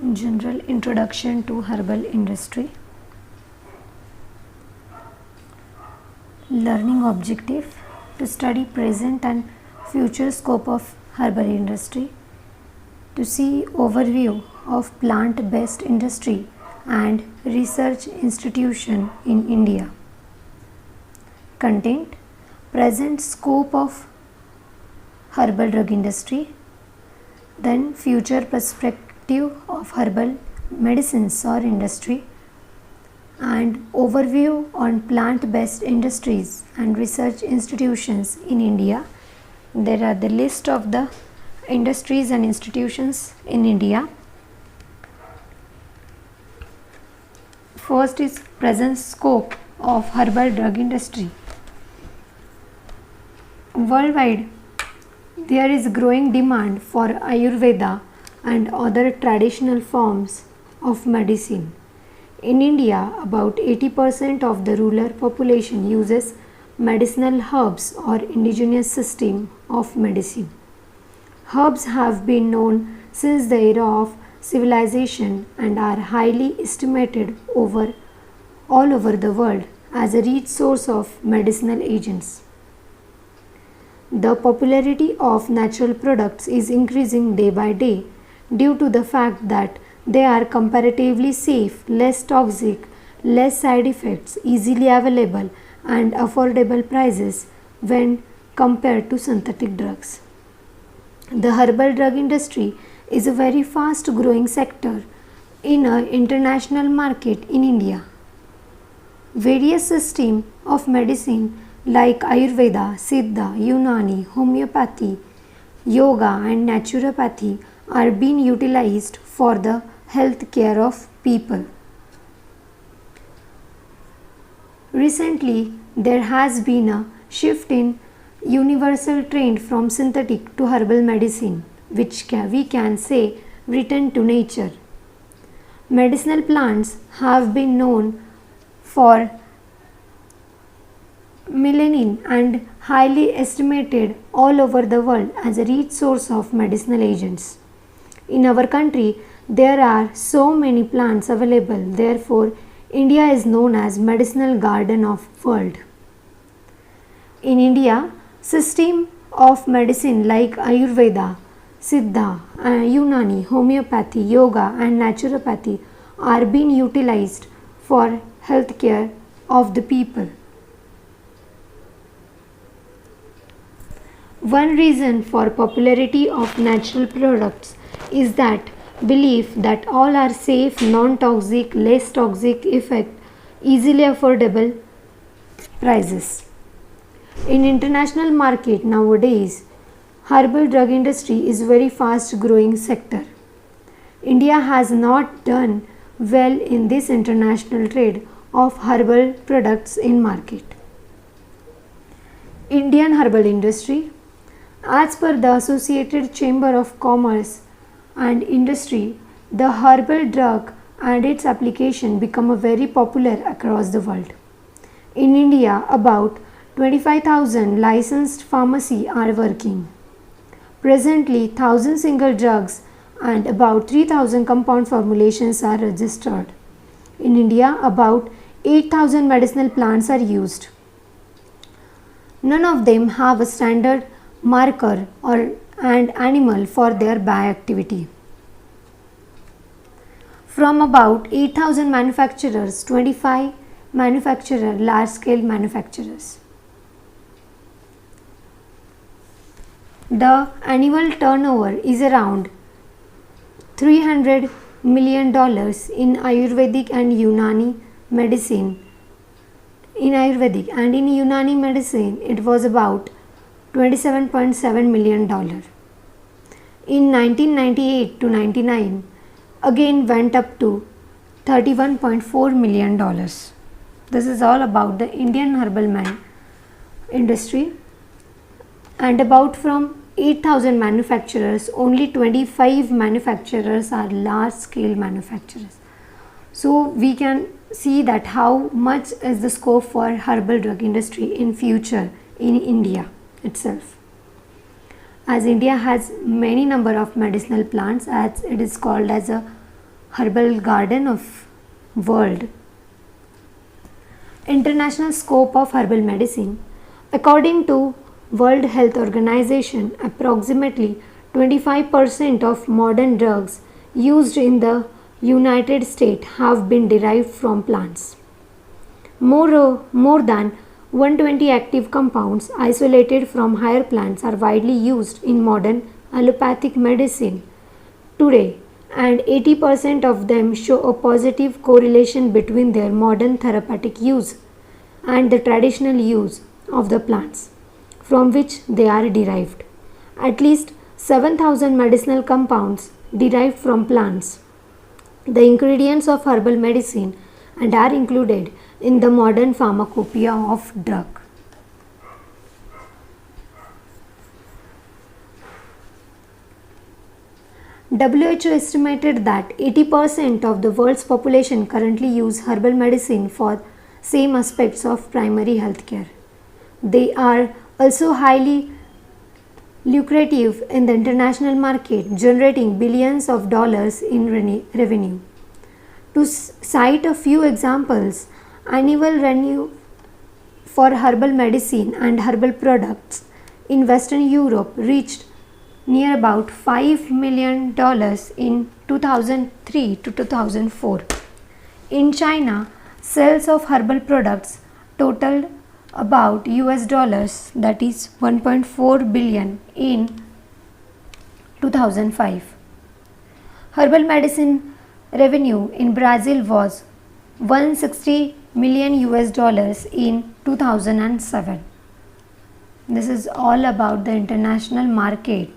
General introduction to herbal industry. Learning objective: to study present and future scope of herbal industry, to see overview of plant-based industry and research institution in India. Content: present scope of herbal drug industry, then future perspective of herbal medicines or industry, and overview on plant-based industries and research institutions in India. There are the list of the industries and institutions in India. First is present scope of herbal drug industry. Worldwide, there is growing demand for Ayurveda and other traditional forms of medicine. In India, about 80% of the rural population uses medicinal herbs or indigenous system of medicine. Herbs have been known since the era of civilization and are highly estimated all over the world as a rich source of medicinal agents. The popularity of natural products is increasing day by day due to the fact that they are comparatively safe, less toxic, less side effects, easily available and affordable prices when compared to synthetic drugs. The herbal drug industry is a very fast growing sector in an international market in India. Various systems of medicine like Ayurveda, Siddha, Unani, homeopathy, yoga and naturopathy are being utilized for the health care of people. Recently, there has been a shift in universal trend from synthetic to herbal medicine, which we can say return to nature. Medicinal plants have been known for millennia and highly estimated all over the world as a rich source of medicinal agents. In our country, there are so many plants available, therefore, India is known as medicinal garden of world. In India, system of medicine like Ayurveda, Siddha, Unani, homeopathy, yoga and naturopathy are being utilized for health care of the people. One reason for popularity of natural products is that belief that all are safe, non-toxic, less toxic effect, easily affordable prices. In international market nowadays, herbal drug industry is very fast growing sector. India has not done well in this international trade of herbal products in market. Indian herbal industry. As per the Associated Chamber of Commerce and Industry, the herbal drug and its application become very popular across the world. In India, about 25,000 licensed pharmacies are working. Presently, 1,000 single drugs and about 3,000 compound formulations are registered. In India, about 8,000 medicinal plants are used. None of them have a standard marker and animal for their bioactivity. From about 8,000 manufacturers, 25 manufacturer large scale manufacturers. The annual turnover is around $300 million in Ayurvedic and Unani medicine. In Ayurvedic and in Unani medicine, it was about $27.7 million. In 1998 to 99, again went up to $31.4 million. This is all about the Indian herbal industry. And about from 8,000 manufacturers, only 25 manufacturers are large scale manufacturers. So we can see that how much is the scope for herbal drug industry in future in India itself. As India has many number of medicinal plants, as it is called as a herbal garden of world. International scope of herbal medicine. According to World Health Organization, approximately 25% of modern drugs used in the United States have been derived from plants. More than 120 active compounds isolated from higher plants are widely used in modern allopathic medicine today, and 80% of them show a positive correlation between their modern therapeutic use and the traditional use of the plants from which they are derived. At least 7,000 medicinal compounds derived from plants, the ingredients of herbal medicine, and are included in the modern pharmacopoeia of drug. WHO estimated that 80% of the world's population currently use herbal medicine for same aspects of primary health care. They are also highly lucrative in the international market, generating billions of dollars in revenue. To cite a few examples, annual revenue for herbal medicine and herbal products in Western Europe reached near about $5 million in 2003 to 2004. In China, sales of herbal products totaled about US dollars, that is 1.4 billion in 2005. Herbal medicine revenue in Brazil was 160 million US dollars in 2007. This is all about the international market,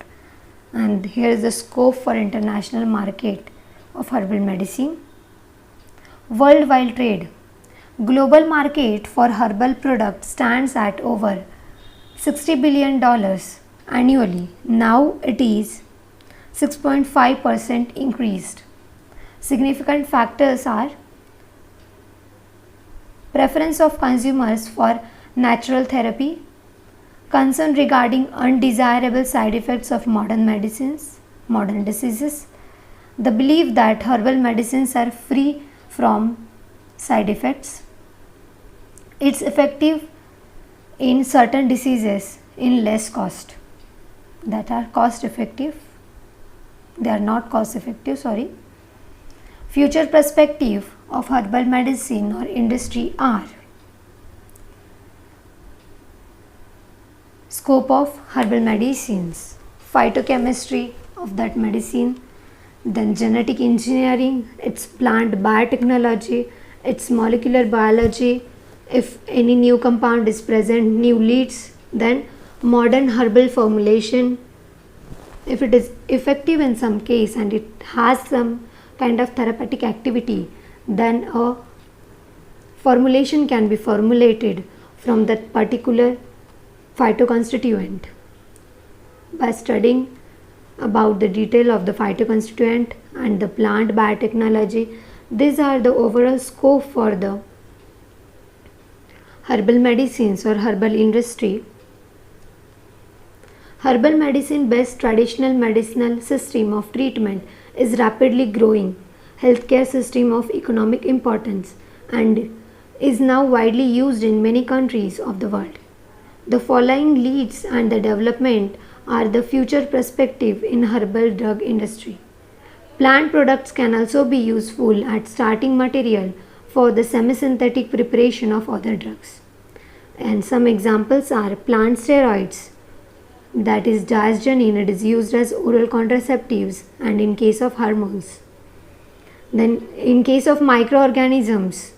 and here is the scope for international market of herbal medicine. Worldwide trade. Global market for herbal products stands at over $60 billion annually. Now it is 6.5% increased. Significant factors are preference of consumers for natural therapy, concern regarding undesirable side effects of modern medicines, modern diseases, the belief that herbal medicines are free from side effects. It's effective in certain diseases in less cost, that are cost effective. They are not cost effective, sorry. Future perspective of herbal medicine or industry are scope of herbal medicines, phytochemistry of that medicine, then genetic engineering, its plant biotechnology, its molecular biology, if any new compound is present, new leads, then modern herbal formulation, if it is effective in some case and it has some kind of therapeutic activity, then a formulation can be formulated from that particular phytoconstituent. By studying about the detail of the phytoconstituent and the plant biotechnology, these are the overall scope for the herbal medicines or herbal industry. Herbal medicine based traditional medicinal system of treatment is rapidly growing healthcare system of economic importance and is now widely used in many countries of the world. The following leads and the development are the future perspective in herbal drug industry. Plant products can also be useful as starting material for the semi-synthetic preparation of other drugs. And some examples are plant steroids, that is diazoxanine, it is used as oral contraceptives and in case of hormones. Then in case of microorganisms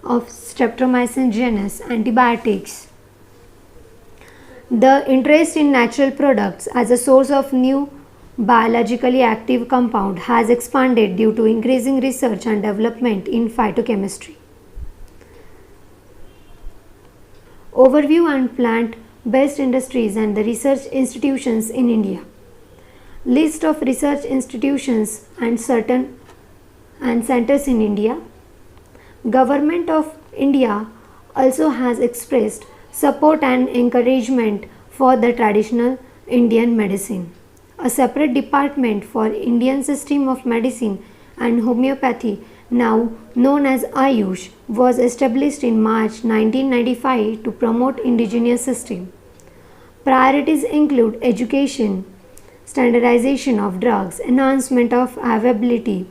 of Streptomycin genus antibiotics. The interest in natural products as a source of new biologically active compound has expanded due to increasing research and development in phytochemistry. Overview on plant-based industries and the research institutions in India. List of research institutions and centers in India. Government of India also has expressed support and encouragement for the traditional Indian medicine. A separate department for Indian system of medicine and homeopathy, now known as Ayush, was established in March 1995 to promote indigenous system. Priorities include education, standardization of drugs, enhancement of availability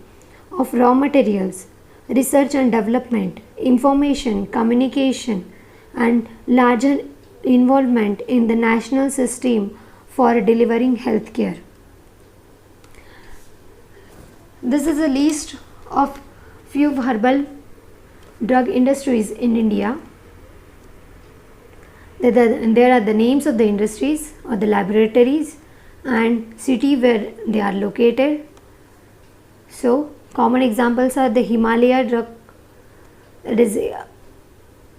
of raw materials, research and development, information, communication, and larger involvement in the national system for delivering healthcare. This is a list of few herbal drug industries in India. There are the names of the industries or the laboratories and city where they are located. So common examples are the Himalaya drug, it is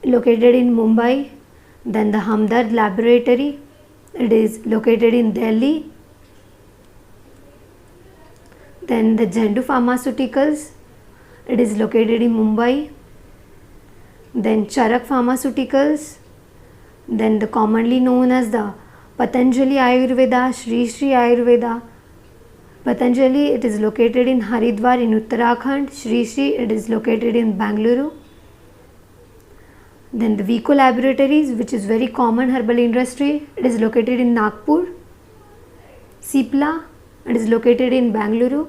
located in Mumbai. Then the Hamdard laboratory, it is located in Delhi. Then the Zendu Pharmaceuticals, it is located in Mumbai. Then Charak Pharmaceuticals, then the commonly known as the Patanjali Ayurveda, Sri Sri Ayurveda. Patanjali, it is located in Haridwar in Uttarakhand. Sri Sri, it is located in Bangalore. Then the Vico Laboratories, which is very common herbal industry, it is located in Nagpur. Cipla, it is located in Bangalore.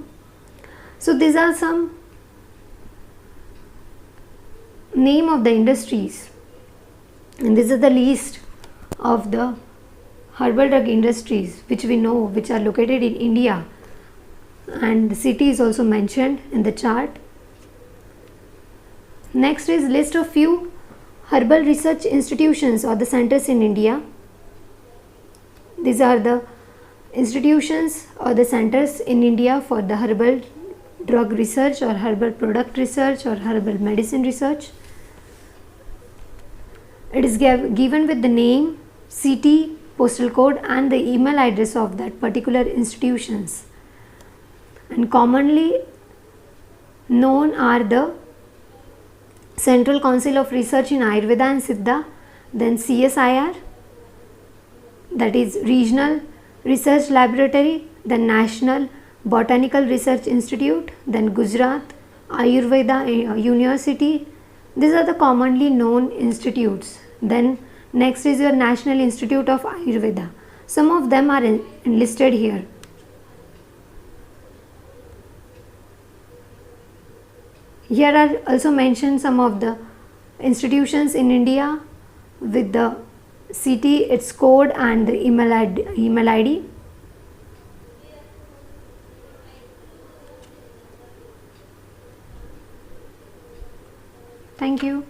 So these are some name of the industries, and this is the list of the herbal drug industries which we know which are located in India, and the city is also mentioned in the chart. Next is list of few herbal research institutions or the centers in India. These are the institutions or the centers in India for the herbal drug research or herbal product research or herbal medicine research. It is given with the name, city, postal code and the email address of that particular institutions. And commonly known are the Central Council of Research in Ayurveda and Siddha, then CSIR, that is Regional Research Laboratory, then National Botanical Research Institute, then Gujarat Ayurveda University. These are the commonly known institutes. Then next is your National Institute of Ayurveda. Some of them are listed here. Here are also mentioned some of the institutions in India with the city, its code and the email ID. Thank you.